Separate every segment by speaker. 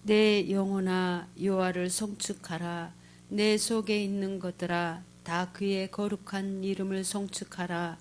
Speaker 1: 내 영혼아 여호와를 송축하라. 내 속에 있는 것들아 다 그의 거룩한 이름을 송축하라.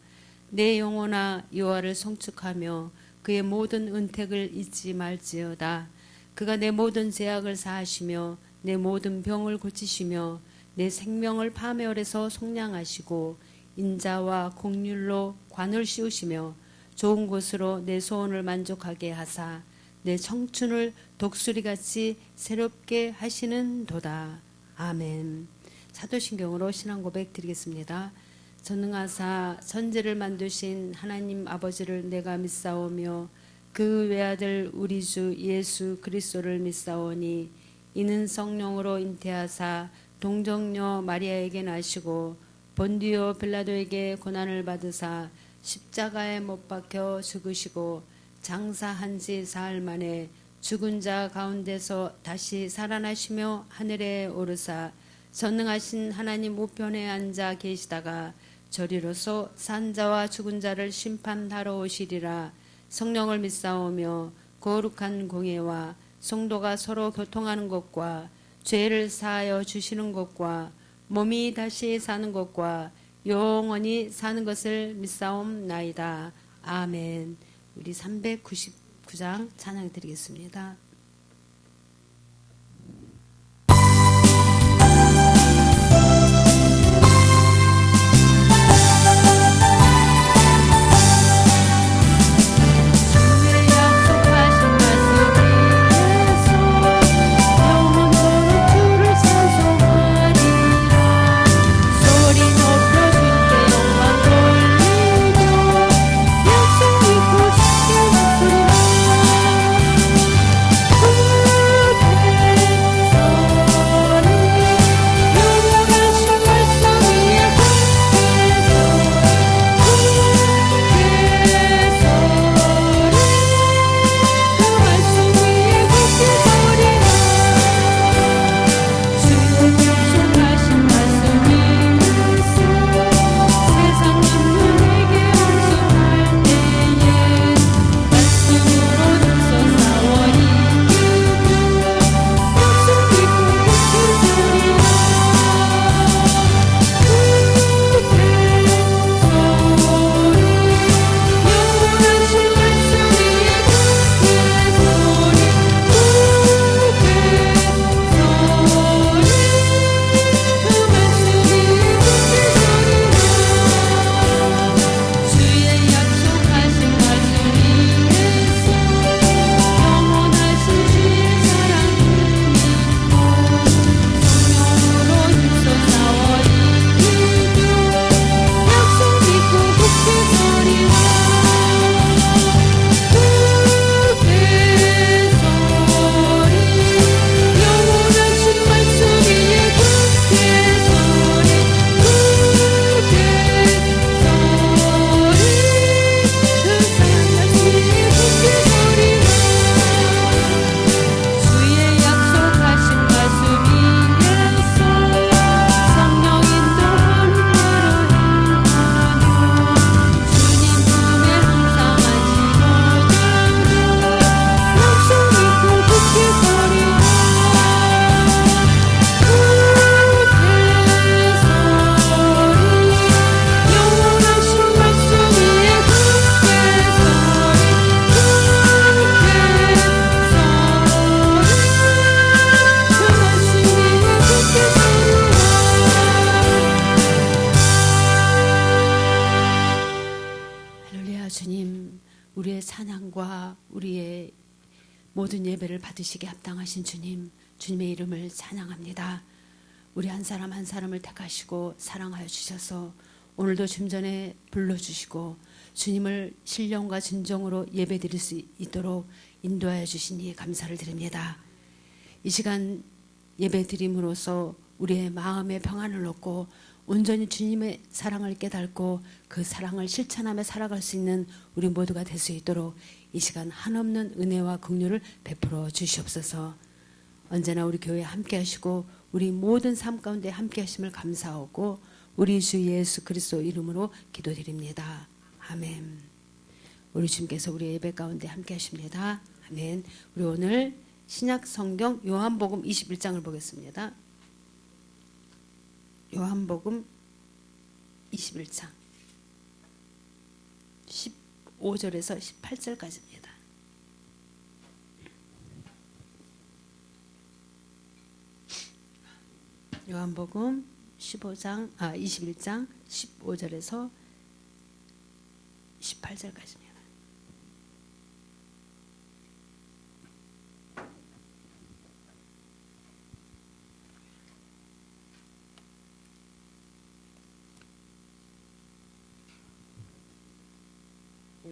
Speaker 1: 내 영혼아 여호와를 송축하며 그의 모든 은택을 잊지 말지어다. 그가 내 모든 죄악을 사하시며 내 모든 병을 고치시며 내 생명을 밤의 오래서 속량하시고 인자와 공률로 관을 씌우시며 좋은 곳으로 내 소원을 만족하게 하사 내 청춘을 독수리같이 새롭게 하시는 도다. 아멘. 사도신경으로 신앙고백 드리겠습니다. 전능하사 천지를 만드신 하나님 아버지를 내가 믿사오며 그 외아들 우리 주 예수 그리스도를 믿사오니 이는 성령으로 잉태하사 동정녀 마리아에게 나시고 본디오 빌라도에게 고난을 받으사 십자가에 못 박혀 죽으시고 장사한 지 사흘 만에 죽은 자 가운데서 다시 살아나시며 하늘에 오르사 전능하신 하나님 우편에 앉아 계시다가 저리로서 산 자와 죽은 자를 심판하러 오시리라. 성령을 믿사오며 거룩한 공예와 성도가 서로 교통하는 것과 죄를 사하여 주시는 것과 몸이 다시 사는 것과 영원히 사는 것을 믿사옵나이다. 아멘. 우리 399장 찬양 드리겠습니다. 모든 예배를 받으시게 합당하신 주님, 주님의 이름을 찬양합니다. 우리 한 사람 한 사람을 택하시고 사랑하여 주셔서 오늘도 좀 전에 불러주시고 주님을 신령과 진정으로 예배드릴 수 있도록 인도하여 주시니 감사를 드립니다. 이 시간 예배드림으로써 우리의 마음의 평안을 얻고 온전히 주님의 사랑을 깨닫고 그 사랑을 실천하며 살아갈 수 있는 우리 모두가 될 수 있도록 이 시간 한없는 은혜와 긍휼을 베풀어 주시옵소서. 언제나 우리 교회에 함께 하시고 우리 모든 삶 가운데 함께 하심을 감사하고 우리 주 예수 그리스도 이름으로 기도드립니다. 아멘. 우리 주님께서 우리 예배 가운데 함께 하십니다. 아멘. 우리 오늘 신약 성경 요한복음 21장을 보겠습니다. 요한복음 21장 15절에서 18절까지입니다. 요한복음 21장 15절에서 18절까지입니다.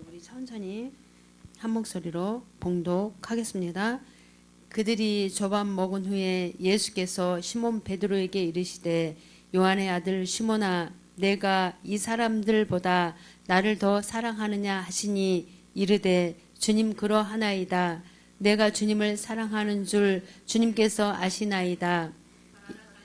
Speaker 1: 우리 천천히 한 목소리로 봉독하겠습니다. 그들이 조반 먹은 후에 예수께서 시몬 베드로에게 이르시되 요한의 아들 시몬아 내가 이 사람들보다 나를 더 사랑하느냐 하시니 이르되 주님 그러하나이다. 내가 주님을 사랑하는 줄 주님께서 아시나이다.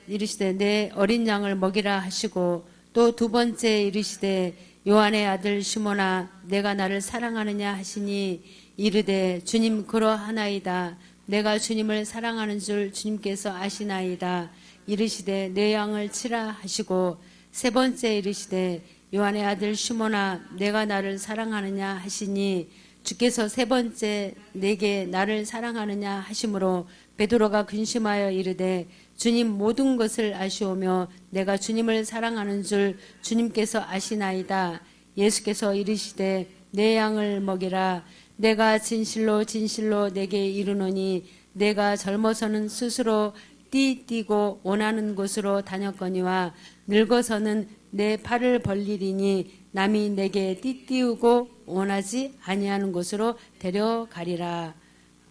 Speaker 1: 이르시되 내 어린 양을 먹이라 하시고 또 두 번째 이르시되 요한의 아들 시몬아 내가 나를 사랑하느냐 하시니 이르되 주님 그러하나이다. 내가 주님을 사랑하는 줄 주님께서 아시나이다. 이르시되 내 양을 치라 하시고 세 번째 이르시되 요한의 아들 시몬아 내가 나를 사랑하느냐 하시니 주께서 세 번째 내게 나를 사랑하느냐 하심으로 베드로가 근심하여 이르되 주님 모든 것을 아시오며 내가 주님을 사랑하는 줄 주님께서 아시나이다. 예수께서 이르시되 내 양을 먹이라. 내가 진실로 진실로 내게 이르노니 내가 젊어서는 스스로 띠뛰고 원하는 곳으로 다녔거니와 늙어서는 내 팔을 벌리리니 남이 내게 띠띠우고 원하지 아니하는 곳으로 데려가리라.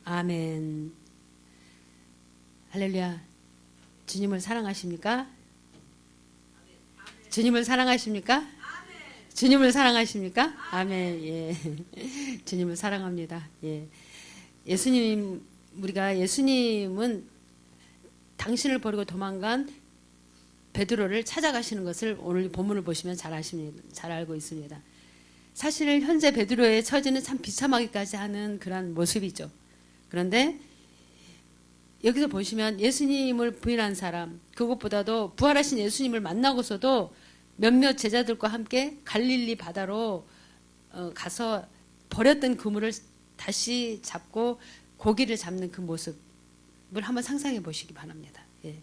Speaker 1: 아멘. 할렐루야. 주님을 사랑하십니까? 주님을 사랑하십니까? 주님을 사랑하십니까? 아멘. 예. 주님을 사랑합니다. 예. 예수님, 우리가 예수님은 당신을 버리고 도망간 베드로를 찾아가시는 것을 오늘 본문을 보시면 잘 아십니다. 잘 알고 있습니다. 사실 현재 베드로의 처지는 참 비참하기까지 하는 그런 모습이죠. 그런데 여기서 보시면 예수님을 부인한 사람, 그것보다도 부활하신 예수님을 만나고서도 몇몇 제자들과 함께 갈릴리 바다로 가서 버렸던 그물을 다시 잡고 고기를 잡는 그 모습을 한번 상상해 보시기 바랍니다. 예.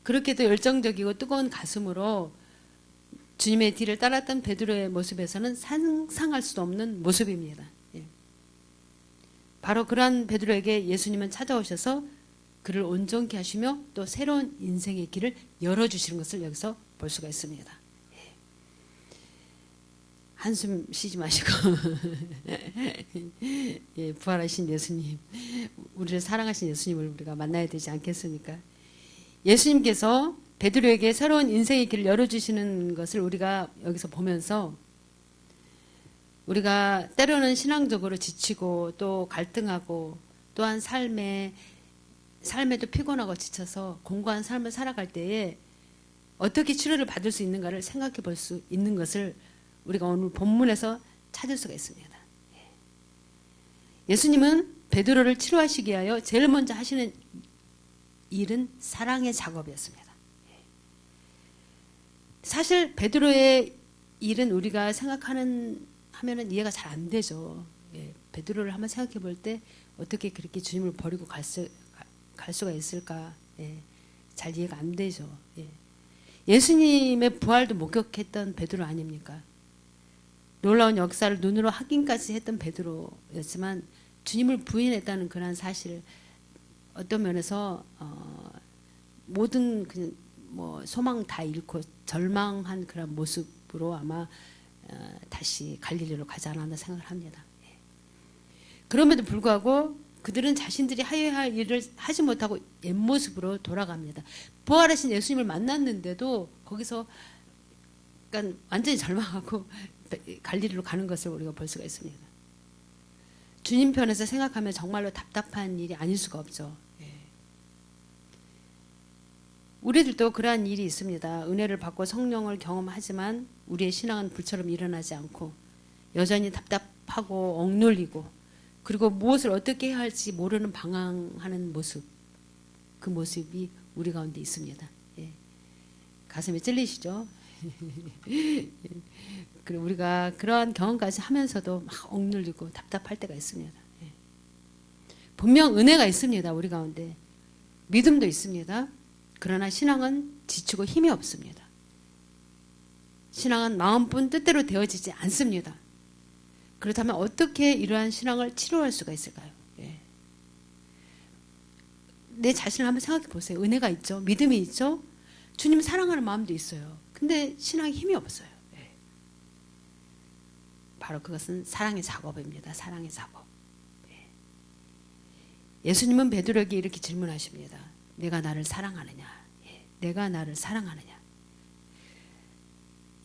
Speaker 1: 그렇게도 열정적이고 뜨거운 가슴으로 주님의 뒤를 따랐던 베드로의 모습에서는 상상할 수도 없는 모습입니다. 예. 바로 그러한 베드로에게 예수님은 찾아오셔서 그를 온전케 하시며 또 새로운 인생의 길을 열어주시는 것을 여기서 볼 수가 있습니다. 예. 한숨 쉬지 마시고 예, 부활하신 예수님, 우리를 사랑하신 예수님을 우리가 만나야 되지 않겠습니까? 예수님께서 베드로에게 새로운 인생의 길을 열어주시는 것을 우리가 여기서 보면서 우리가 때로는 신앙적으로 지치고 또 갈등하고 또한 삶에도 피곤하고 지쳐서 공고한 삶을 살아갈 때에 어떻게 치료를 받을 수 있는가를 생각해 볼 수 있는 것을 우리가 오늘 본문에서 찾을 수가 있습니다. 예수님은 베드로를 치료하시기 위하여 제일 먼저 하시는 일은 사랑의 작업이었습니다. 사실 베드로의 일은 우리가 하면은 이해가 잘 안 되죠. 예, 베드로를 한번 생각해 볼 때 어떻게 그렇게 주님을 버리고 갈 수가 있을까? 예, 잘 이해가 안 되죠. 예. 예수님의 부활도 목격했던 베드로 아닙니까? 놀라운 역사를 눈으로 확인까지 했던 베드로였지만 주님을 부인했다는 그런 사실, 어떤 면에서 모든 소망 다 잃고 절망한 그런 모습으로 아마 다시 갈릴리로 가지 않았나 생각을 합니다. 예. 그럼에도 불구하고 그들은 자신들이 하여야 할 일을 하지 못하고 옛모습으로 돌아갑니다. 부활하신 예수님을 만났는데도 거기서 그러니까 완전히 절망하고 갈릴리로 가는 것을 우리가 볼 수가 있습니다. 주님 편에서 생각하면 정말로 답답한 일이 아닐 수가 없죠. 예. 우리들도 그러한 일이 있습니다. 은혜를 받고 성령을 경험하지만 우리의 신앙은 불처럼 일어나지 않고 여전히 답답하고 억눌리고 그리고 무엇을 어떻게 해야 할지 모르는 방황하는 모습, 그 모습이 우리 가운데 있습니다. 예. 가슴이 찔리시죠? 그리고 우리가 그러한 경험까지 하면서도 막 억눌리고 답답할 때가 있습니다. 예. 분명 은혜가 있습니다. 우리 가운데. 믿음도 있습니다. 그러나 신앙은 지치고 힘이 없습니다. 신앙은 마음뿐 뜻대로 되어지지 않습니다. 그렇다면 어떻게 이러한 신앙을 치료할 수가 있을까요? 예. 내 자신을 한번 생각해 보세요. 은혜가 있죠. 믿음이 있죠. 주님 사랑하는 마음도 있어요. 근데 신앙에 힘이 없어요. 예. 바로 그것은 사랑의 작업입니다. 사랑의 작업. 예. 예수님은 베드로에게 이렇게 질문하십니다. 내가 나를 사랑하느냐? 예. 내가 나를 사랑하느냐?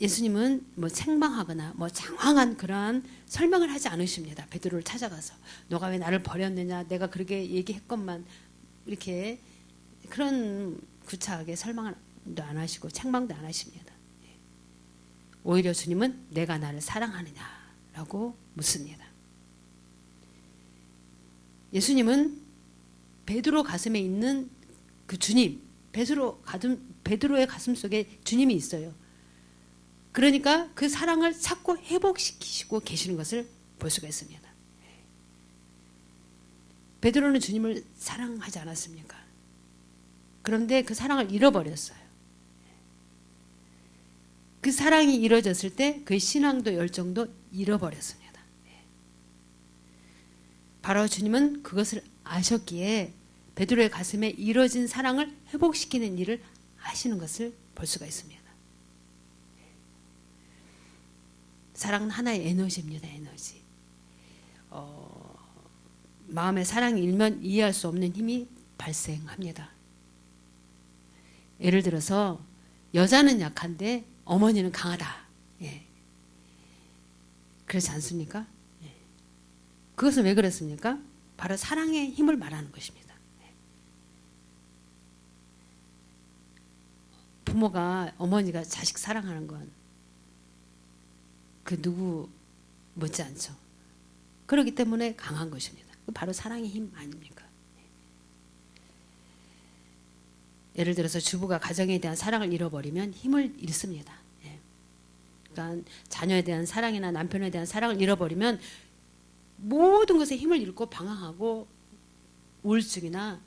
Speaker 1: 예수님은 뭐 책망하거나 뭐 장황한 그러한 설명을 하지 않으십니다. 베드로를 찾아가서 너가 왜 나를 버렸느냐? 내가 그렇게 얘기했건만 이렇게 그런 구차하게 설명도 안 하시고 책망도 안 하십니다. 오히려 주님은 내가 나를 사랑하느냐라고 묻습니다. 예수님은 베드로 가슴에 있는 그 주님, 베드로의 가슴 속에 주님이 있어요. 그러니까 그 사랑을 찾고 회복시키시고 계시는 것을 볼 수가 있습니다. 베드로는 주님을 사랑하지 않았습니까? 그런데 그 사랑을 잃어버렸어요. 그 사랑이 이루어졌을 때 그의 신앙도 열정도 잃어버렸습니다. 바로 주님은 그것을 아셨기에 베드로의 가슴에 이루어진 사랑을 회복시키는 일을 하시는 것을 볼 수가 있습니다. 사랑은 하나의 에너지입니다. 에너지. 마음의 사랑이 일면 이해할 수 없는 힘이 발생합니다. 예를 들어서 여자는 약한데 어머니는 강하다. 예. 그렇지 않습니까? 예. 그것은 왜 그렇습니까? 바로 사랑의 힘을 말하는 것입니다. 예. 부모가 어머니가 자식 사랑하는 건 그 누구 못지 않죠. 그렇기 때문에 강한 것입니다. 바로 사랑의 힘 아닙니까? 예를 들어서 주부가 가정에 대한 사랑을 잃어버리면 힘을 잃습니다. 그러니까 자녀에 대한 사랑이나 남편에 대한 사랑을 잃어버리면 모든 것에 힘을 잃고 방황하고 우울증이나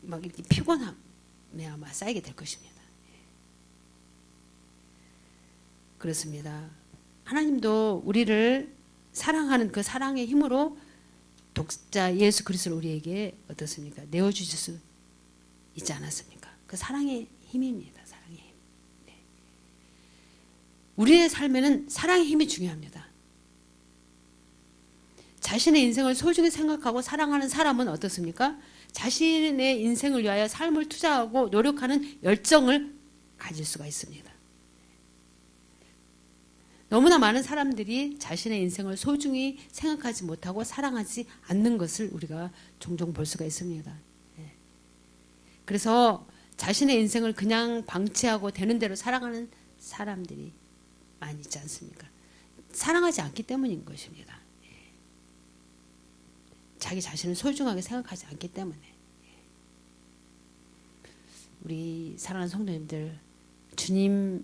Speaker 1: 막 이렇게 피곤함에 아마 쌓이게 될 것입니다. 그렇습니다. 하나님도 우리를 사랑하는 그 사랑의 힘으로 독자 예수 그리스도를 우리에게 어떻습니까? 내어주실 수 있지 않았습니까? 그 사랑의 힘입니다. 사랑의 힘. 네. 우리의 삶에는 사랑의 힘이 중요합니다. 자신의 인생을 소중히 생각하고 사랑하는 사람은 어떻습니까? 자신의 인생을 위하여 삶을 투자하고 노력하는 열정을 가질 수가 있습니다. 너무나 많은 사람들이 자신의 인생을 소중히 생각하지 못하고 사랑하지 않는 것을 우리가 종종 볼 수가 있습니다. 그래서 자신의 인생을 그냥 방치하고 되는 대로 살아가는 사람들이 많이 있지 않습니까? 사랑하지 않기 때문인 것입니다. 자기 자신을 소중하게 생각하지 않기 때문에. 우리 사랑하는 성도님들, 주님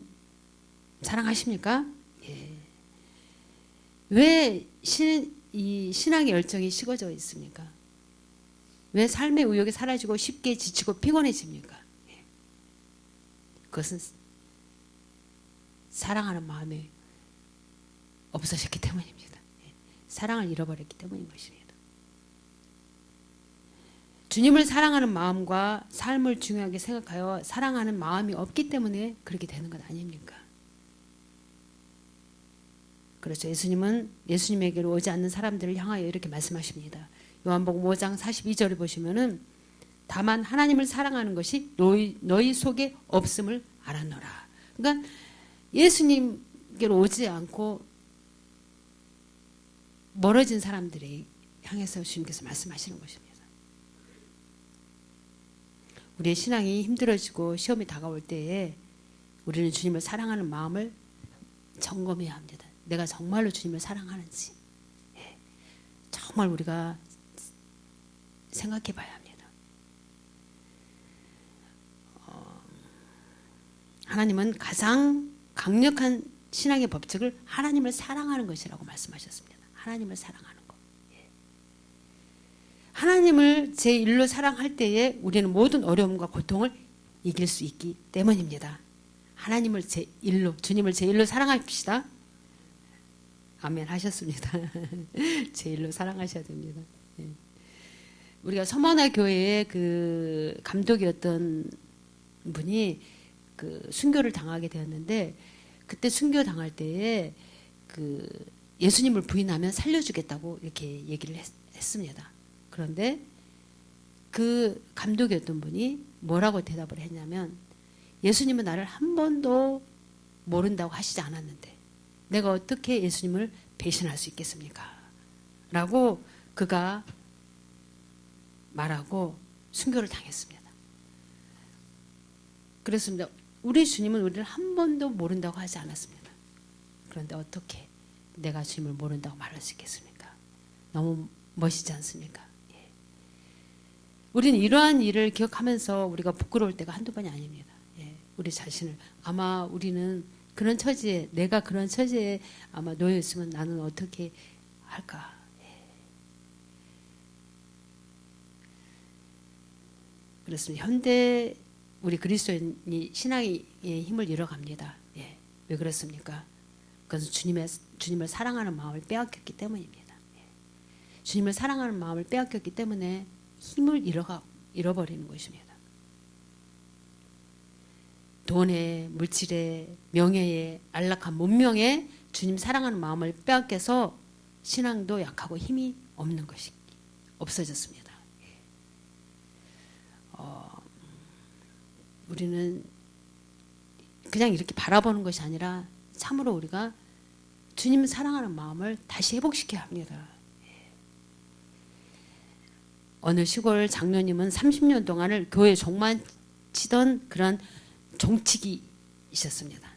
Speaker 1: 사랑하십니까? 예. 왜 이 신앙의 열정이 식어져 있습니까? 왜 삶의 의욕이 사라지고 쉽게 지치고 피곤해집니까? 예. 그것은 사랑하는 마음이 없어졌기 때문입니다. 예. 사랑을 잃어버렸기 때문인 것입니다. 주님을 사랑하는 마음과 삶을 중요하게 생각하여 사랑하는 마음이 없기 때문에 그렇게 되는 것 아닙니까? 그렇죠. 예수님은 예수님에게로 오지 않는 사람들을 향하여 이렇게 말씀하십니다. 요한복음 5장 42절을 보시면은 다만 하나님을 사랑하는 것이 너희 속에 없음을 알았노라. 그러니까 예수님께로 오지 않고 멀어진 사람들이 향해서 주님께서 말씀하시는 것입니다. 우리의 신앙이 힘들어지고 시험이 다가올 때에 우리는 주님을 사랑하는 마음을 점검해야 합니다. 내가 정말로 주님을 사랑하는지, 정말 우리가 생각해 봐야 합니다. 하나님은 가장 강력한 신앙의 법칙을 하나님을 사랑하는 것이라고 말씀하셨습니다. 하나님을 사랑하는 것. 하나님을 제1로 사랑할 때에 우리는 모든 어려움과 고통을 이길 수 있기 때문입니다. 하나님을 제1로, 주님을 제1로 사랑합시다. 아멘 하셨습니다. 제1로 사랑하셔야 됩니다. 우리가 서머나 교회의 그 감독이었던 분이 그 순교를 당하게 되었는데, 그때 순교 당할 때에 그 예수님을 부인하면 살려주겠다고 이렇게 얘기를 했습니다. 그런데 그 감독이었던 분이 뭐라고 대답을 했냐면, 예수님은 나를 한 번도 모른다고 하시지 않았는데 내가 어떻게 예수님을 배신할 수 있겠습니까? 라고 그가 말하고 순교를 당했습니다. 그렇습니다. 우리 주님은 우리를 한 번도 모른다고 하지 않았습니다. 그런데 어떻게 내가 주님을 모른다고 말할 수 있겠습니까? 너무 멋있지 않습니까? 예. 우리는 이러한 일을 기억하면서 우리가 부끄러울 때가 한두 번이 아닙니다. 예. 우리 자신을, 아마 우리는 그런 처지에, 내가 그런 처지에 아마 놓여 있으면 나는 어떻게 할까? 예. 그렇습니다. 현대 우리 그리스도인이 신앙의 힘을 잃어갑니다. 예. 왜 그렇습니까? 그것은 주님을 사랑하는 마음을 빼앗겼기 때문입니다. 예. 주님을 사랑하는 마음을 빼앗겼기 때문에 힘을 잃어버리는 것입니다. 돈에, 물질에, 명예에, 안락한 문명에 주님 사랑하는 마음을 빼앗겨서 신앙도 약하고 힘이 없는 것이 없어졌습니다. 우리는 그냥 이렇게 바라보는 것이 아니라 참으로 우리가 주님 사랑하는 마음을 다시 회복시켜야 합니다. 어느 시골 장로님은 30년 동안을 교회 종만 치던 그런 종치기이셨습니다.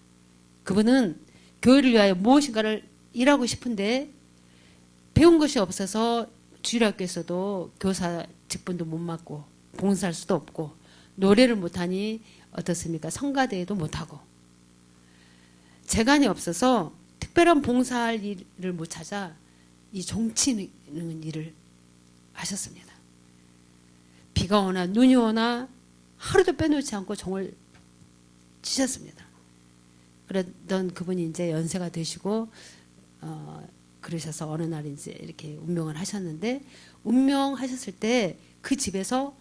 Speaker 1: 그분은 교회를 위하여 무엇인가를 일하고 싶은데 배운 것이 없어서 주일학교에서도 교사 직분도 못 맡고 봉사할 수도 없고 노래를 못하니 어떻습니까? 성가대회도 못하고 재간이 없어서 특별한 봉사할 일을 못 찾아 이 종치는 일을 하셨습니다. 비가 오나 눈이 오나 하루도 빼놓지 않고 종을 치셨습니다. 그러던 그분이 이제 연세가 되시고 그러셔서 어느 날 이제 이렇게 운명을 하셨는데, 운명하셨을 때 그 집에서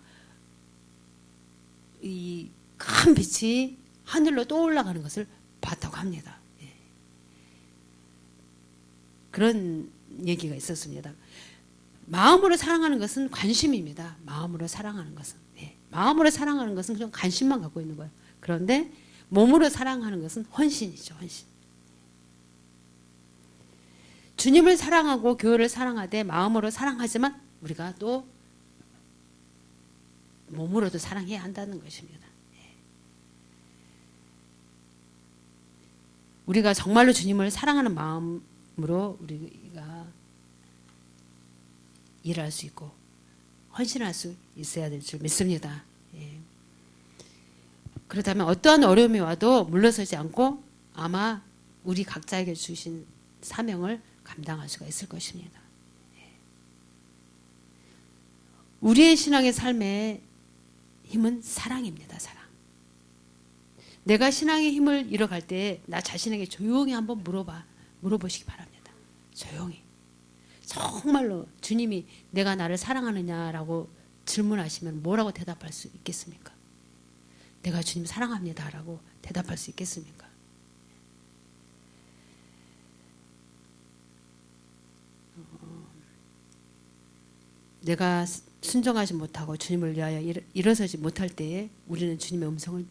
Speaker 1: 이 큰 빛이 하늘로 떠올라가는 것을 봤다고 합니다. 예. 그런 얘기가 있었습니다. 마음으로 사랑하는 것은 관심입니다. 마음으로 사랑하는 것은. 예. 마음으로 사랑하는 것은 그냥 관심만 갖고 있는 거예요. 그런데 몸으로 사랑하는 것은 헌신이죠. 헌신. 주님을 사랑하고 교회를 사랑하되 마음으로 사랑하지만 우리가 또 몸으로도 사랑해야 한다는 것입니다. 우리가 정말로 주님을 사랑하는 마음으로 우리가 일할 수 있고 헌신할 수 있어야 될 줄 믿습니다. 예. 그렇다면 어떠한 어려움이 와도 물러서지 않고 아마 우리 각자에게 주신 사명을 감당할 수가 있을 것입니다. 예. 우리의 신앙의 삶의 힘은 사랑입니다. 사랑. 내가 신앙의 힘을 잃어갈 때 나 자신에게 조용히 한번 물어보시기 바랍니다. 조용히. 정말로 주님이 내가 나를 사랑하느냐라고 질문하시면 뭐라고 대답할 수 있겠습니까? 내가 주님 사랑합니다라고 대답할 수 있겠습니까? 내가 순종하지 못하고 주님을 위하여 일어서지 못할 때에 우리는 주님의 음성을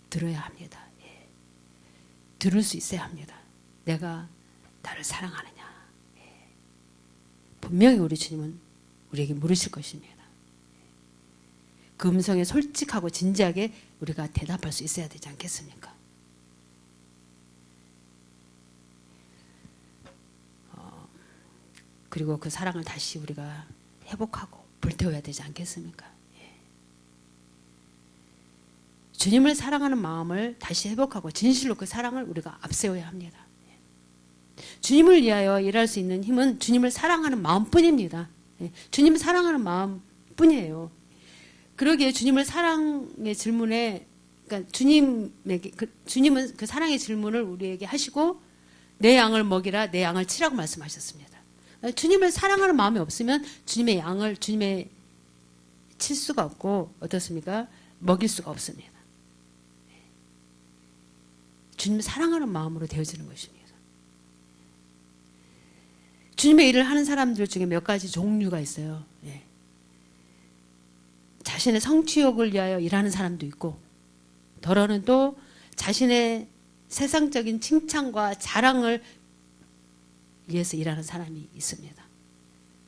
Speaker 1: 들어야 합니다. 예. 들을 수 있어야 합니다. 내가 나를 사랑하느냐. 예. 분명히 우리 주님은 우리에게 물으실 것입니다. 그 음성에 솔직하고 진지하게 우리가 대답할 수 있어야 되지 않겠습니까? 그리고 그 사랑을 다시 우리가 회복하고 불태워야 되지 않겠습니까? 주님을 사랑하는 마음을 다시 회복하고 진실로 그 사랑을 우리가 앞세워야 합니다. 주님을 위하여 일할 수 있는 힘은 주님을 사랑하는 마음뿐입니다. 주님을 사랑하는 마음뿐이에요. 그러기에 주님을 사랑의 질문에, 그러니까 주님은 그 사랑의 질문을 우리에게 하시고 내 양을 먹이라, 내 양을 치라고 말씀하셨습니다. 주님을 사랑하는 마음이 없으면 주님의 양을 주님의 칠 수가 없고 어떻습니까? 먹일 수가 없습니다. 주님을 사랑하는 마음으로 되어지는 것입니다. 주님의 일을 하는 사람들 중에 몇 가지 종류가 있어요. 자신의 성취욕을 위하여 일하는 사람도 있고, 더러는 또 자신의 세상적인 칭찬과 자랑을 위해서 일하는 사람이 있습니다.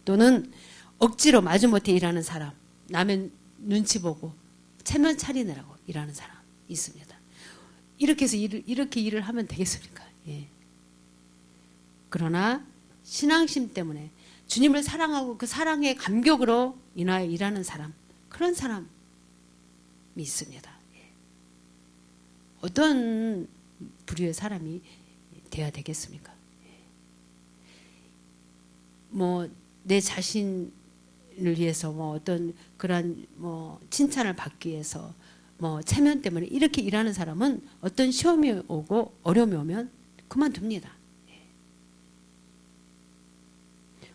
Speaker 1: 또는 억지로 마지못해 일하는 사람, 남의 눈치 보고 체면 차리느라고 일하는 사람 있습니다. 이렇게 해서 이렇게 일을 하면 되겠습니까? 그러나 신앙심 때문에 주님을 사랑하고 그 사랑의 감격으로 인하여 일하는 사람, 그런 사람이 있습니다. 어떤 부류의 사람이 돼야 되겠습니까? 뭐 내 자신을 위해서 뭐 어떤 그런 뭐 칭찬을 받기 위해서 뭐 체면 때문에 이렇게 일하는 사람은 어떤 시험이 오고 어려움이 오면 그만둡니다.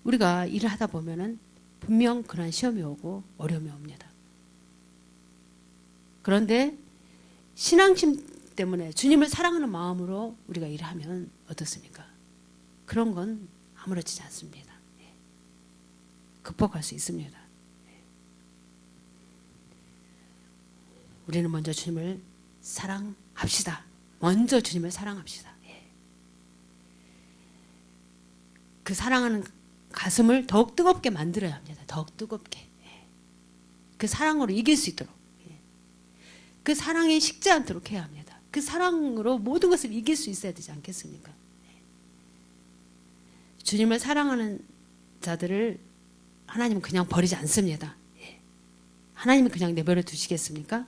Speaker 1: 우리가 일을 하다 보면은 분명 그런 시험이 오고 어려움이 옵니다. 그런데 신앙심 때문에 주님을 사랑하는 마음으로 우리가 일하면 어떻습니까? 그런 건 아무렇지 않습니다. 극복할 수 있습니다. 우리는 먼저 주님을 사랑합시다. 먼저 주님을 사랑합시다. 그 사랑하는 가슴을 더욱 뜨겁게 만들어야 합니다. 더욱 뜨겁게. 그 사랑으로 이길 수 있도록. 그 사랑에 식지 않도록 해야 합니다. 그 사랑으로 모든 것을 이길 수 있어야 되지 않겠습니까? 주님을 사랑하는 자들을 하나님은 그냥 버리지 않습니다. 하나님은 그냥 내버려 두시겠습니까?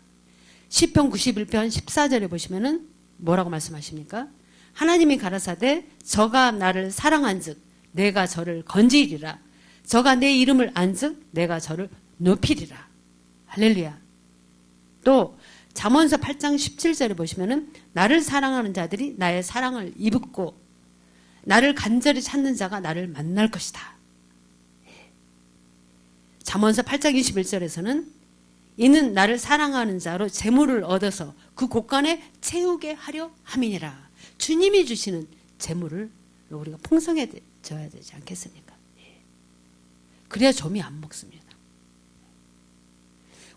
Speaker 1: 시편 91편 14절에 보시면은 뭐라고 말씀하십니까? 하나님이 가라사대 저가 나를 사랑한즉 내가 저를 건지리라. 저가 내 이름을 안즉 내가 저를 높이리라. 할렐루야. 또 잠언서 8장 17절에 보시면은 나를 사랑하는 자들이 나의 사랑을 입고 나를 간절히 찾는 자가 나를 만날 것이다. 잠언서 8장 21절에서는 이는 나를 사랑하는 자로 재물을 얻어서 그 곳간에 채우게 하려 함이니라. 주님이 주시는 재물을 우리가 풍성해져야 되지 않겠습니까? 그래야 좀이 안 먹습니다.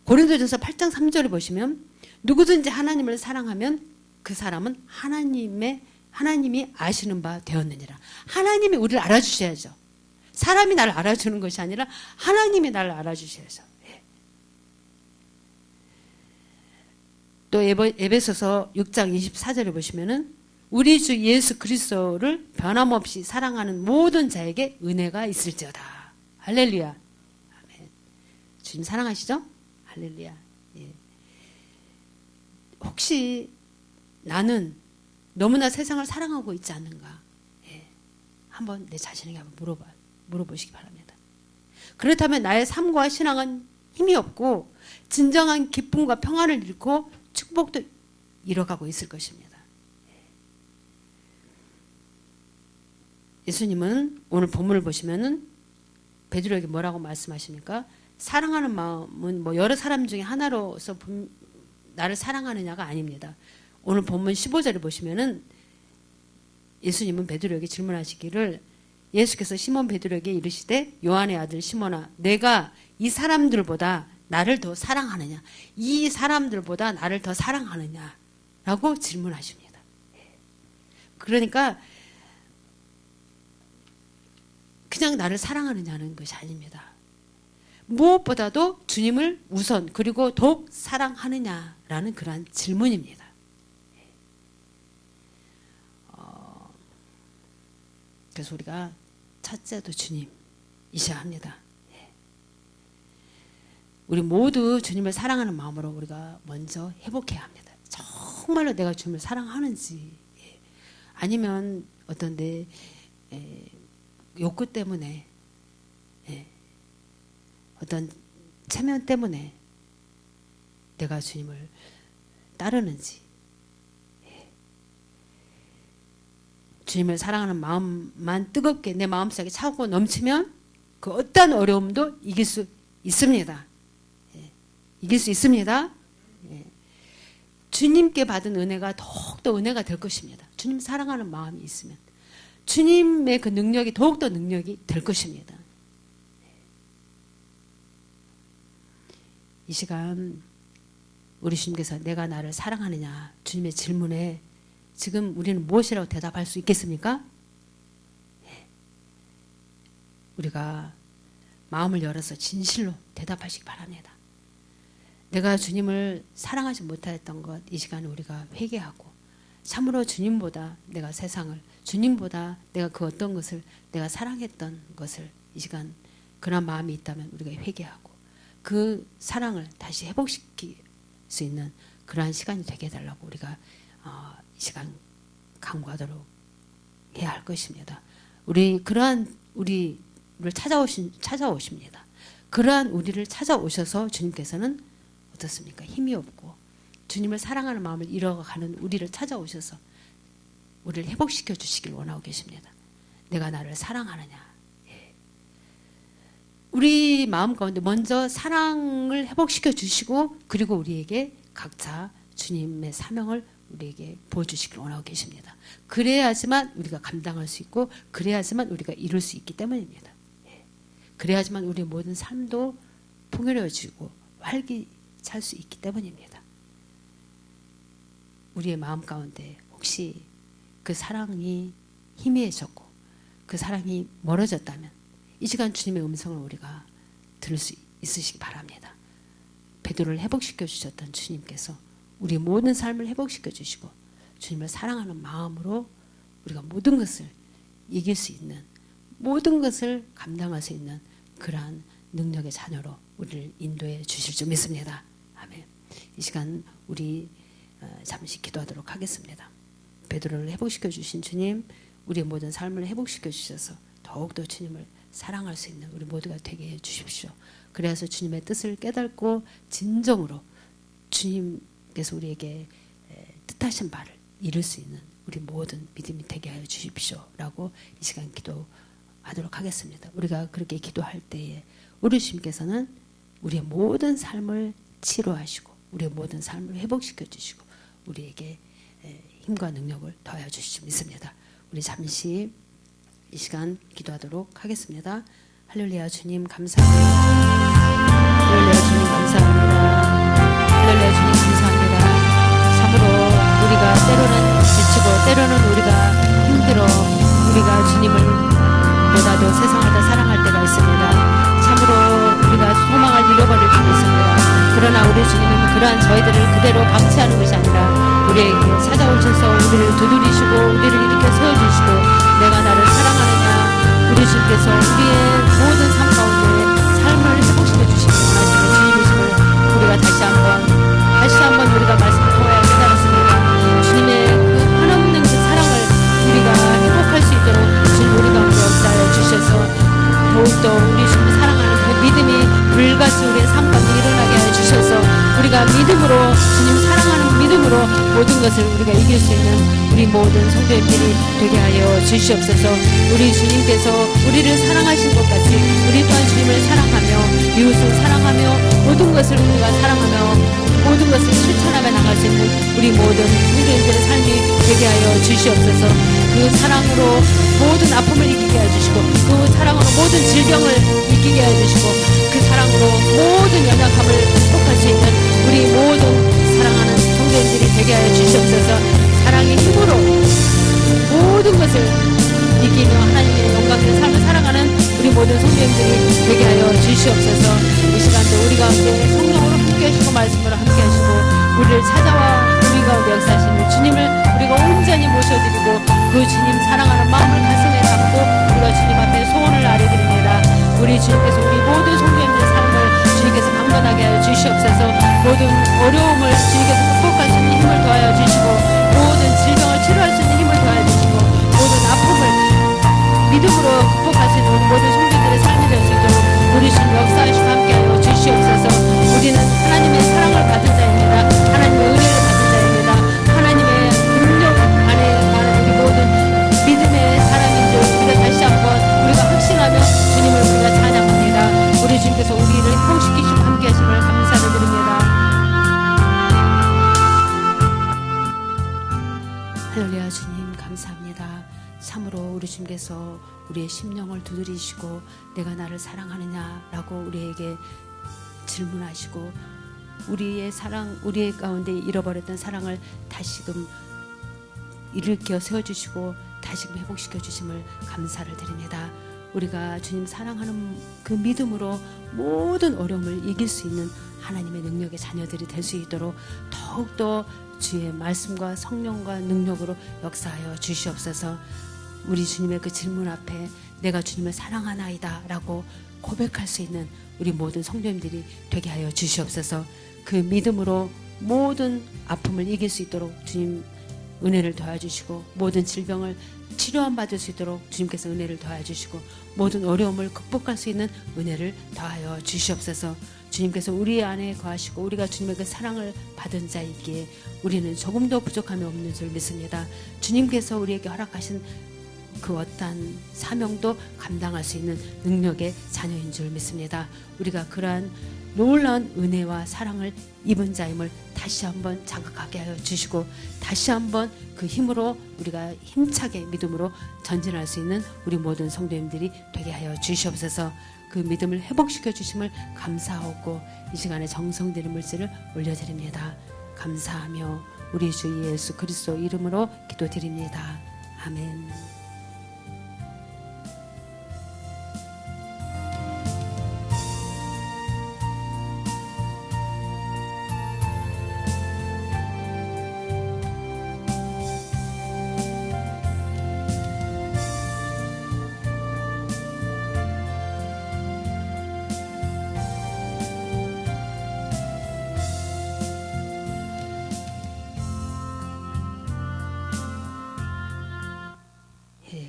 Speaker 1: 고린도전서 8장 3절을 보시면 누구든지 하나님을 사랑하면 그 사람은 하나님이 아시는 바 되었느니라. 하나님이 우리를 알아주셔야죠. 사람이 나를 알아주는 것이 아니라 하나님이 나를 알아주셔야죠. 또 에베소서 6장 24절에 보시면은 우리 주 예수 그리스도를 변함없이 사랑하는 모든 자에게 은혜가 있을지어다. 할렐루야. 아멘. 주님 사랑하시죠? 할렐루야. 혹시 나는 너무나 세상을 사랑하고 있지 않는가? 한번 내 자신에게 한번 물어보시기 바랍니다. 그렇다면 나의 삶과 신앙은 힘이 없고 진정한 기쁨과 평안을 잃고 축복도 잃어가고 있을 것입니다. 예수님은 오늘 본문을 보시면은 베드로에게 뭐라고 말씀하십니까? 사랑하는 마음은 뭐 여러 사람 중에 하나로서 나를 사랑하느냐가 아닙니다. 오늘 본문 15절을 보시면은 예수님은 베드로에게 질문하시기를 예수께서 시몬 베드로에게 이르시되 요한의 아들 시몬아 내가 이 사람들보다 나를 더 사랑하느냐? 이 사람들보다 나를 더 사랑하느냐? 라고 질문하십니다. 그러니까 그냥 나를 사랑하느냐는 것이 아닙니다. 무엇보다도 주님을 우선 그리고 더욱 사랑하느냐라는 그러한 질문입니다. 그래서 우리가 첫째도 주님, 있어야 합니다. 우리 모두 주님을 사랑하는 마음으로 우리가 먼저 회복해야 합니다. 정말로 내가 주님을 사랑하는지, 아니면 어떤 내 욕구 때문에, 어떤 체면 때문에 내가 주님을 따르는지, 주님을 사랑하는 마음만 뜨겁게 내 마음속에 차고 넘치면 그 어떤 어려움도 이길 수 있습니다. 이길 수 있습니다. 주님께 받은 은혜가 더욱더 은혜가 될 것입니다. 주님 사랑하는 마음이 있으면 주님의 그 능력이 더욱더 능력이 될 것입니다. 이 시간 우리 주님께서 내가 나를 사랑하느냐 주님의 질문에 지금 우리는 무엇이라고 대답할 수 있겠습니까? 우리가 마음을 열어서 진실로 대답하시기 바랍니다. 내가 주님을 사랑하지 못했던 것, 이 시간에 우리가 회개하고 참으로 주님보다 내가 세상을, 주님보다 내가 그 어떤 것을 내가 사랑했던 것을 이 시간 그런 마음이 있다면 우리가 회개하고 그 사랑을 다시 회복시킬 수 있는 그러한 시간이 되게 해달라고 우리가 이 시간 강구하도록 해야 할 것입니다. 그러한 우리를 찾아오십니다. 그러한 우리를 찾아오셔서 주님께서는 어떻습니까? 힘이 없고 주님을 사랑하는 마음을 잃어가는 우리를 찾아오셔서 우리를 회복시켜 주시길 원하고 계십니다. 내가 나를 사랑하느냐. 우리 마음 가운데 먼저 사랑을 회복시켜 주시고 그리고 우리에게 각자 주님의 사명을 우리에게 보여주시길 원하고 계십니다. 그래야지만 우리가 감당할 수 있고 그래야지만 우리가 이룰 수 있기 때문입니다. 그래야지만 우리의 모든 삶도 풍요로워지고 활기찰 수 있기 때문입니다. 우리의 마음 가운데 혹시 그 사랑이 희미해졌고 그 사랑이 멀어졌다면 이 시간 주님의 음성을 우리가 들을 수 있으시기 바랍니다. 베드로를 회복시켜 주셨던 주님께서 우리 모든 삶을 회복시켜 주시고 주님을 사랑하는 마음으로 우리가 모든 것을 이길 수 있는, 모든 것을 감당할 수 있는 그러한 능력의 자녀로 우리를 인도해 주실 줄 믿습니다. 아멘. 이 시간 우리 잠시 기도하도록 하겠습니다. 베드로를 회복시켜 주신 주님, 우리의 모든 삶을 회복시켜 주셔서 더욱더 주님을 사랑할 수 있는 우리 모두가 되게 해 주십시오. 그래서 주님의 뜻을 깨닫고 진정으로 주님께서 우리에게 뜻하신 바를 이룰 수 있는 우리 모든 믿음이 되게 하여 주십시오 라고 이 시간 기도하도록 하겠습니다. 우리가 그렇게 기도할 때에 우리 주님께서는 우리의 모든 삶을 치료하시고 우리의 모든 삶을 회복시켜 주시고 우리에게 힘과 능력을 더하여 주시지 믿습니다. 우리 잠시 이 시간 기도하도록 하겠습니다. 할렐루야 주님 감사합니다. 할렐루야 주님 감사합니다. 할렐루야 주님 감사합니다. 참으로 우리가 때로는 지치고 때로는 우리가 힘들어 우리가 주님을 보다도 세상을 더 사랑할 때가 있습니다. 참으로 우리가 소망을 잃어버릴 때도 있습니다. 그러나 우리 주님은 그러한 저희들을 그대로 방치하는 것이 아니라 우리에게 찾아오셔서 우리를 두드리시고 우리를 일으켜 세워주시고 내가 나를 사랑하느냐 우리 주님께서 우리의 모든 삶 가운데 삶을 회복시켜 주시고 하시는 주님이심을 우리가 다시 한번 우리가 말씀을 통하여 깨달았습니다. 주님의 그 한없는 그 사랑을 우리가 회복할 수 있도록 주님 우리 가운데 역사하여 주셔서 더욱더 우리 주님을 사랑하는 그 믿음이 불같이 우리의 삶 가운데 일어나게 하여 주셔서 우리가 믿음으로 주님 사랑하는 믿음으로 모든 것을 우리가 이길 수 있는 우리 모든 성도님들이 되게 하여 주시옵소서. 우리 주님께서 우리를 사랑하신 것 같이 우리 또한 주님을 사랑하며 이웃을 사랑하며 모든 것을 우리가 사랑하며 모든 것을 실천하며 나갈 수 있는 우리 모든 성도님들의 삶이 되게 하여 주시옵소서. 그 사랑으로 모든 아픔을 이기게 해주시고 그 사랑으로 모든 질병을 이기게 해주시고 그 사랑으로 모든 연약함을 극복할 수 있는 우리 모든 사랑하는 성도님들이 되게 하여 주시옵소서. 사랑의 힘으로 모든 것을 이기며 하나님의 영광된 삶을 살아가는 우리 모든 성도님들이 되게 하여 주시옵소서. 이 시간도 우리 가운데 성령으로 함께 하시고 말씀으로 함께 하시고 우리를 찾아와 우리 가운데 역사하시는 주님을 우리가 온전히 모셔드리고 그 주님 사랑하는 마음을 가슴에 담고 우리가 주님 앞에 소원을 아뢰드립니다. 우리 우리 주님께서 우리 모든 성도님들 삶을 주님께서 강건하게 하여 주시옵소서. 모든 어려움을 주님께서 극복할 수 있는 힘을 더하여 주시고, 모든 질병을 치료할 수 있는 힘을 더하여 주시고, 모든 아픔을 믿음으로 극복할 수 있는 우리 모든 성도들의 삶이 될 수 있도록 우리 주님 역사하시고 함께하여 주시옵소서. 우리는 하나님의 사랑을 받은 자입니다. 하나님의 은혜를 받은 자입니다. 하나님의 능력 안에 우리 모든 믿음의 사람인 줄 우리가 다시 한번 우리가 확신하며 주님을 우리가 찬양합니다. 우리 주님께서 우리를 회복시키시고 함께 하심을 감사를 드립니다. 할렐루야. 주님 감사합니다. 참으로 우리 주님께서 우리의 심령을 두드리시고 내가 나를 사랑하느냐라고 우리에게 질문하시고 우리의 사랑, 우리의 가운데 잃어버렸던 사랑을 다시금 일으켜 세워주시고 다시금 회복시켜 주심을 감사를 드립니다. 우리가 주님 사랑하는 그 믿음으로 모든 어려움을 이길 수 있는 하나님의 능력의 자녀들이 될 수 있도록 더욱더 주의 말씀과 성령과 능력으로 역사하여 주시옵소서. 우리 주님의 그 질문 앞에 내가 주님을 사랑하나이다 라고 고백할 수 있는 우리 모든 성도님들이 되게 하여 주시옵소서. 그 믿음으로 모든 아픔을 이길 수 있도록 주님 은혜를 도와주시고, 모든 질병을 치료함 받을 수 있도록 주님께서 은혜를 도와주시고, 모든 어려움을 극복할 수 있는 은혜를 더하여 주시옵소서. 주님께서 우리 안에 거하시고 우리가 주님의 그 사랑을 받은 자이기에 우리는 조금도 부족함이 없는 줄 믿습니다. 주님께서 우리에게 허락하신 그 어떠한 사명도 감당할 수 있는 능력의 자녀인 줄 믿습니다. 우리가 그러한 놀라운 은혜와 사랑을 입은 자임을 다시 한번 자각하게 하여 주시고, 다시 한번 그 힘으로 우리가 힘차게 믿음으로 전진할 수 있는 우리 모든 성도님들이 되게 하여 주시옵소서. 그 믿음을 회복시켜 주심을 감사하고 이 시간에 정성드린 물질을 올려드립니다. 감사하며 우리 주 예수 그리스도 이름으로 기도드립니다. 아멘.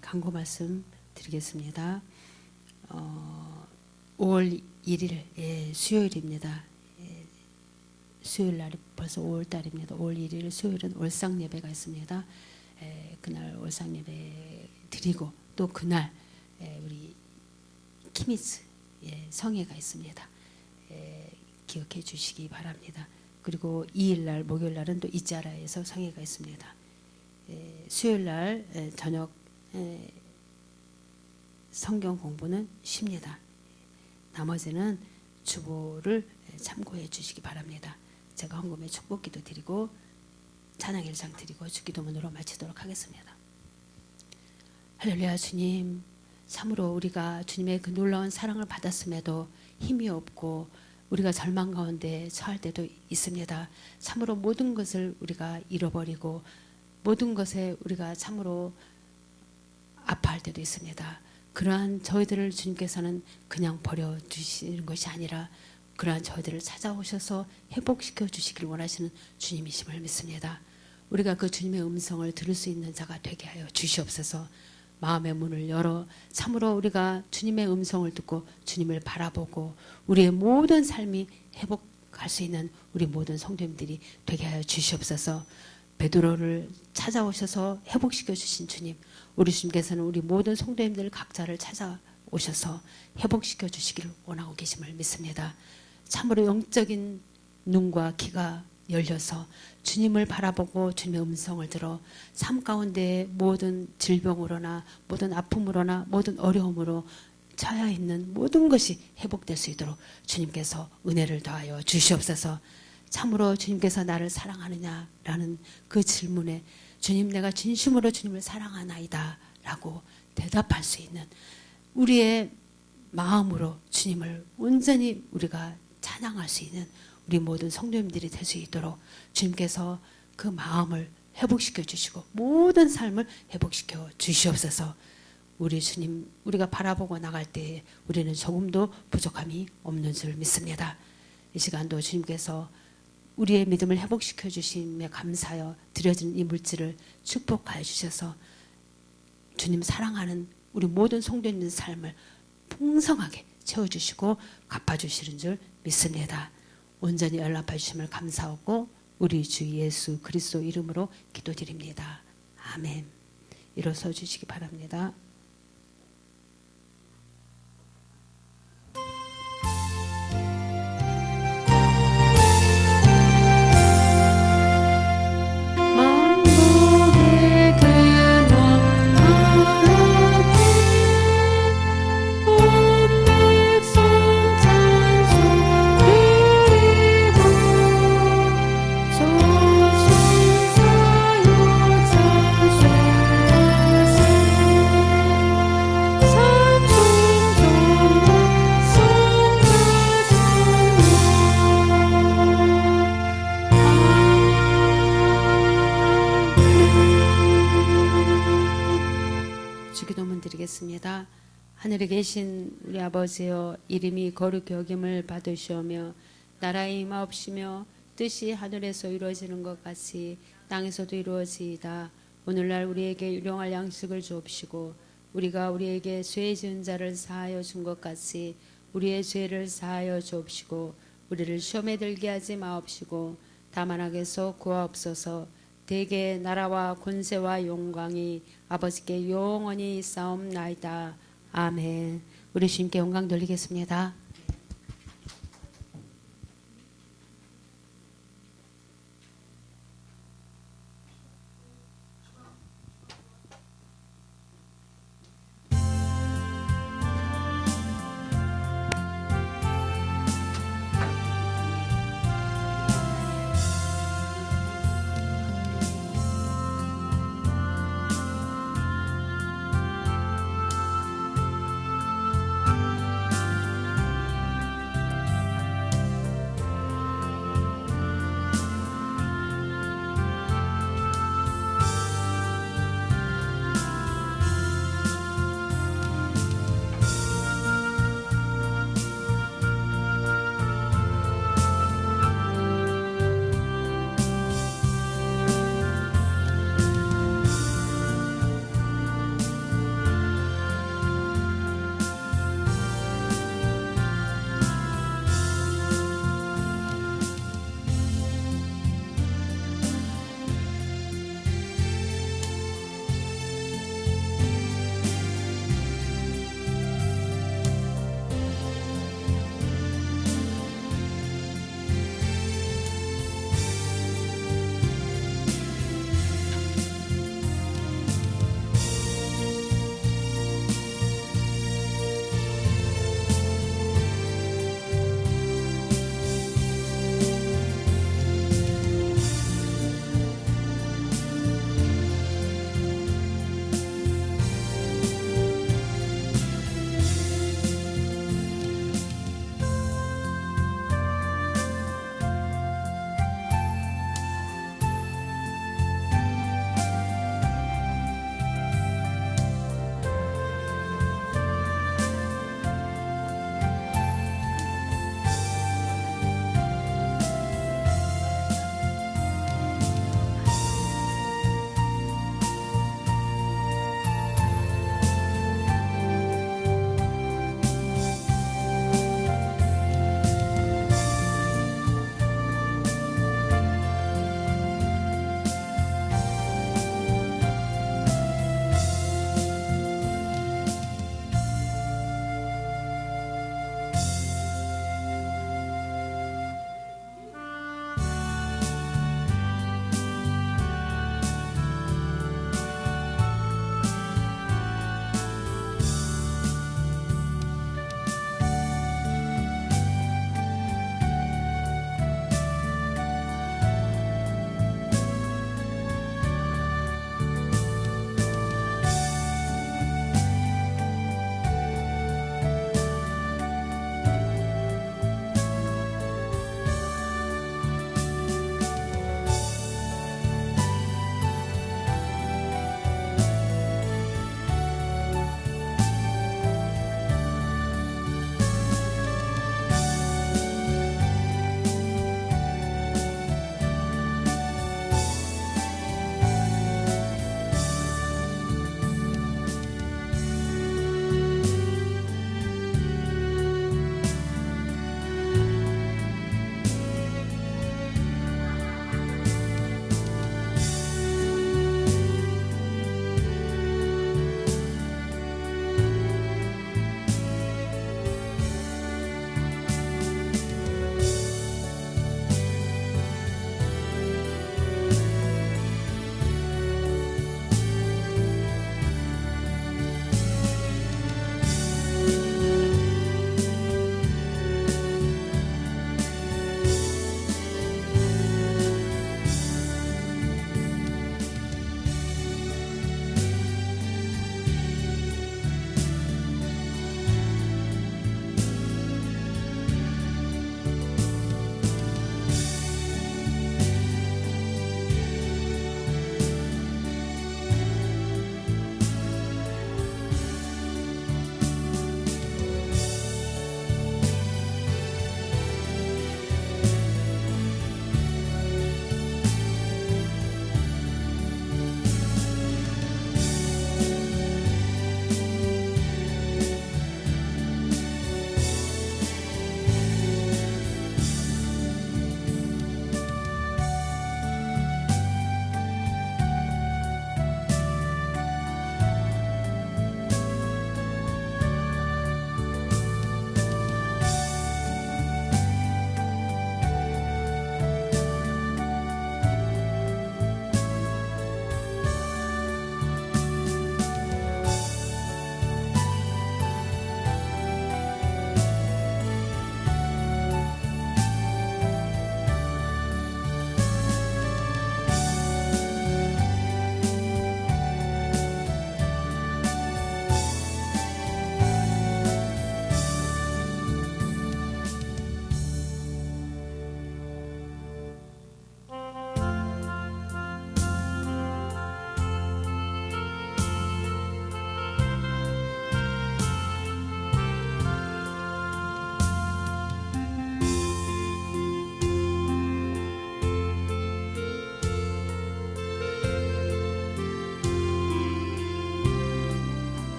Speaker 1: 광고 말씀 드리겠습니다. 5월 1일 수요일입니다. 수요일 날이 벌써 5월 달입니다. 5월 1일 수요일은 올상 예배가 있습니다. 그날 올상 예배 드리고 또 그날 우리 키미츠 성회가 있습니다. 기억해 주시기 바랍니다. 그리고 2일 날 목요일 날은 또 이자라에서 성회가 있습니다. 수요일 날 저녁 성경 공부는 쉽니다. 나머지는 주보를 참고해 주시기 바랍니다. 제가 헌금에 축복기도 드리고 찬양 일상 드리고 주기도문으로 마치도록 하겠습니다. 할렐루야. 주님, 참으로 우리가 주님의 그 놀라운 사랑을 받았음에도 힘이 없고 우리가 절망 가운데 처할 때도 있습니다. 참으로 모든 것을 우리가 잃어버리고 모든 것에 우리가 참으로 아파할 때도 있습니다. 그러한 저희들을 주님께서는 그냥 버려주시는 것이 아니라 그러한 저희들을 찾아오셔서 회복시켜 주시길 원하시는 주님이심을 믿습니다. 우리가 그 주님의 음성을 들을 수 있는 자가 되게 하여 주시옵소서. 마음의 문을 열어 참으로 우리가 주님의 음성을 듣고 주님을 바라보고 우리의 모든 삶이 회복할 수 있는 우리 모든 성도님들이 되게 하여 주시옵소서. 베드로를 찾아오셔서 회복시켜 주신 주님, 우리 주님께서는 우리 모든 성도님들 각자를 찾아오셔서 회복시켜 주시기를 원하고 계심을 믿습니다. 참으로 영적인 눈과 귀가 열려서 주님을 바라보고 주님의 음성을 들어 삶 가운데 모든 질병으로나 모든 아픔으로나 모든 어려움으로 처해 있는 모든 것이 회복될 수 있도록 주님께서 은혜를 더하여 주시옵소서. 참으로 주님께서 나를 사랑하느냐라는 그 질문에 주님, 내가 진심으로 주님을 사랑하나이다 라고 대답할 수 있는 우리의 마음으로 주님을 온전히 우리가 찬양할 수 있는 우리 모든 성도님들이 될 수 있도록 주님께서 그 마음을 회복시켜 주시고 모든 삶을 회복시켜 주시옵소서. 우리 주님, 우리가 바라보고 나갈 때에 우리는 조금도 부족함이 없는 줄 믿습니다. 이 시간도 주님께서 우리의 믿음을 회복시켜 주심에 감사하여 드려진 이 물질을 축복하여 주셔서 주님 사랑하는 우리 모든 성도님의 삶을 풍성하게 채워주시고 갚아주시는 줄 믿습니다. 온전히 연락해 주심을 감사하고 우리 주 예수 그리스도 이름으로 기도드립니다. 아멘. 일어서 주시기 바랍니다. 주기도문 드리겠습니다. 하늘에 계신 우리 아버지여, 이름이 거룩히 여김을 받으시오며 나라의 임하옵시며 뜻이 하늘에서 이루어지는 것 같이 땅에서도 이루어지이다. 오늘날 우리에게 일용할 양식을 주옵시고 우리가 우리에게 죄 지은 자를 사하여 준 것 같이 우리의 죄를 사하여 주옵시고 우리를 시험에 들게 하지 마옵시고 다만 악에서 구하옵소서. 대개 나라와 권세와 영광이 아버지께 영원히 있사옵나이다. 아멘. 우리 주님께 영광 돌리겠습니다.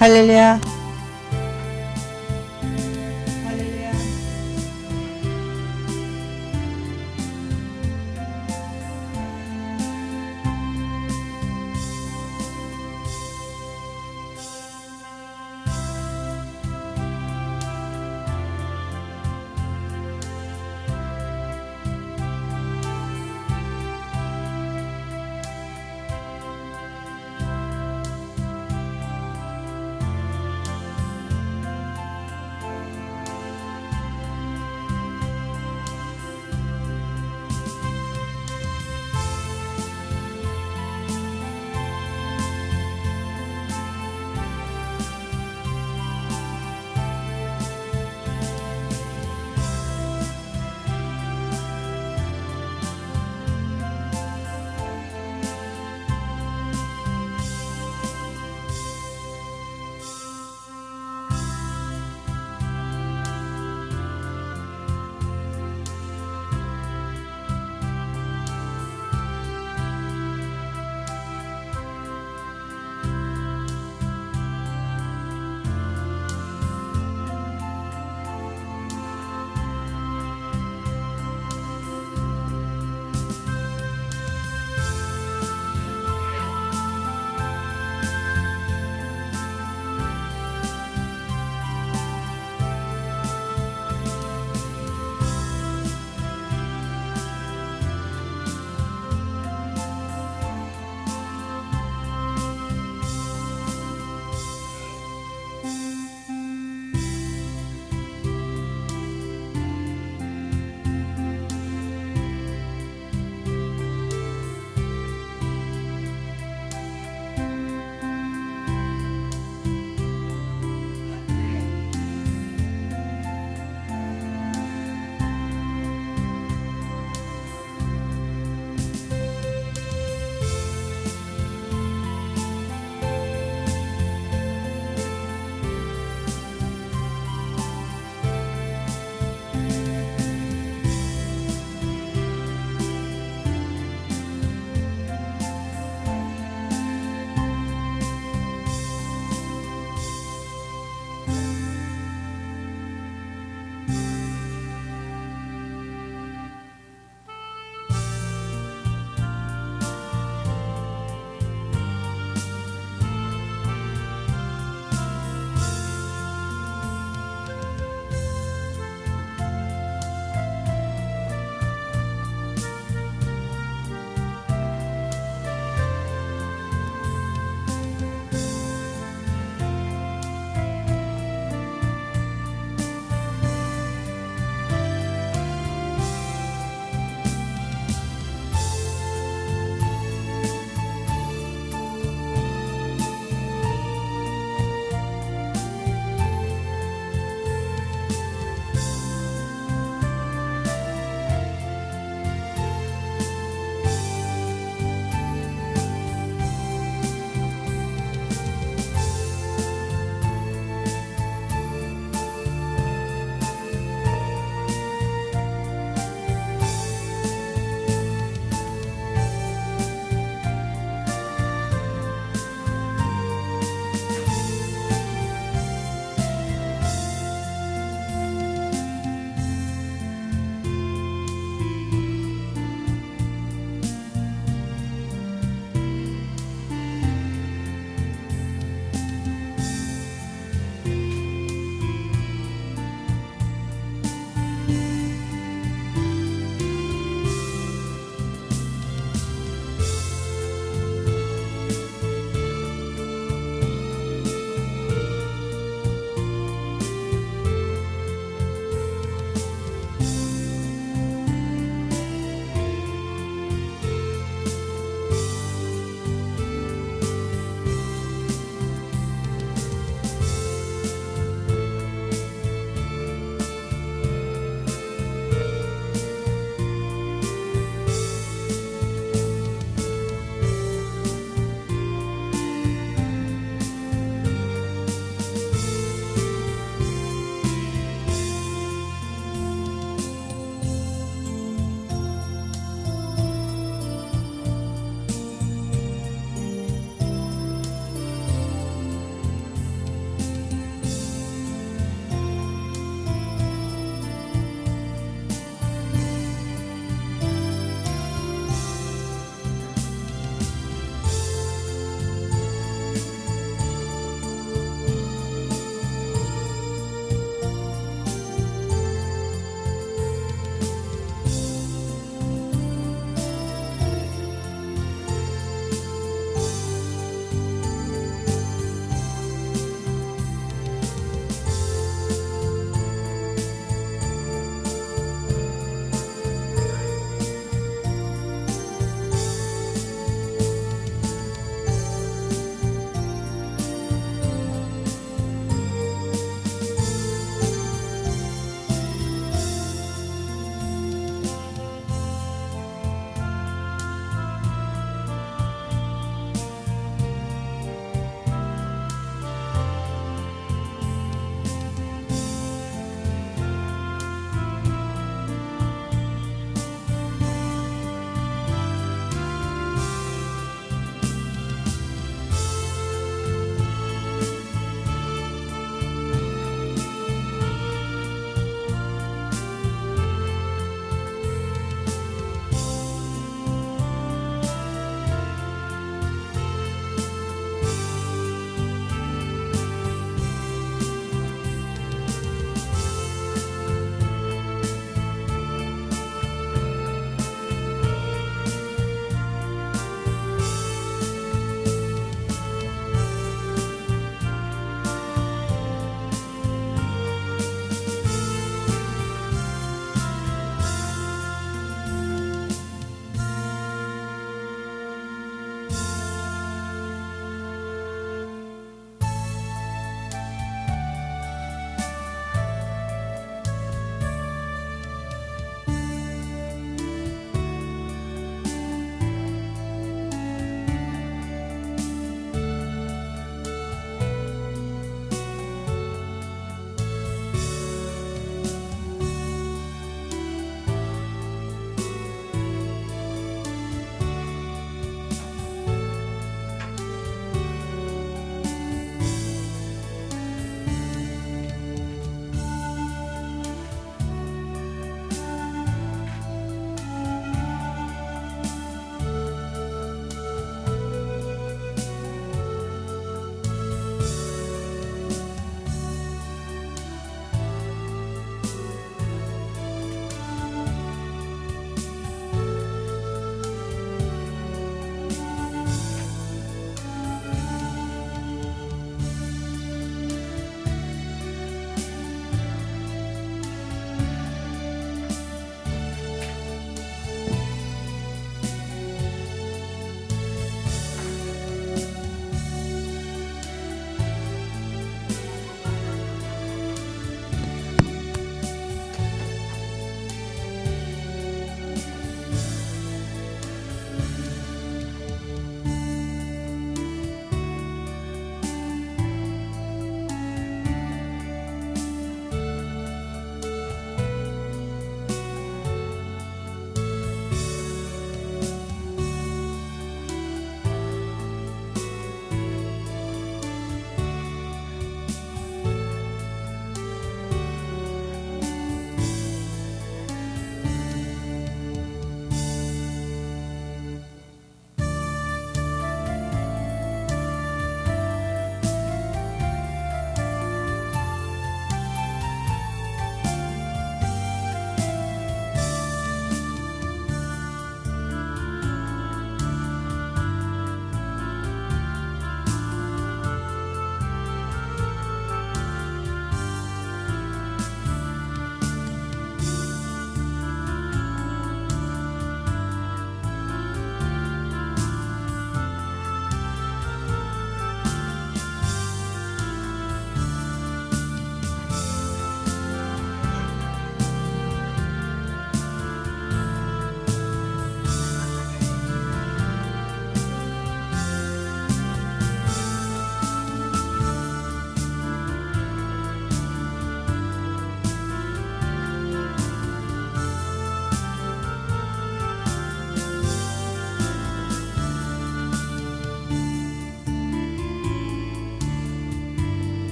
Speaker 2: 할렐루야.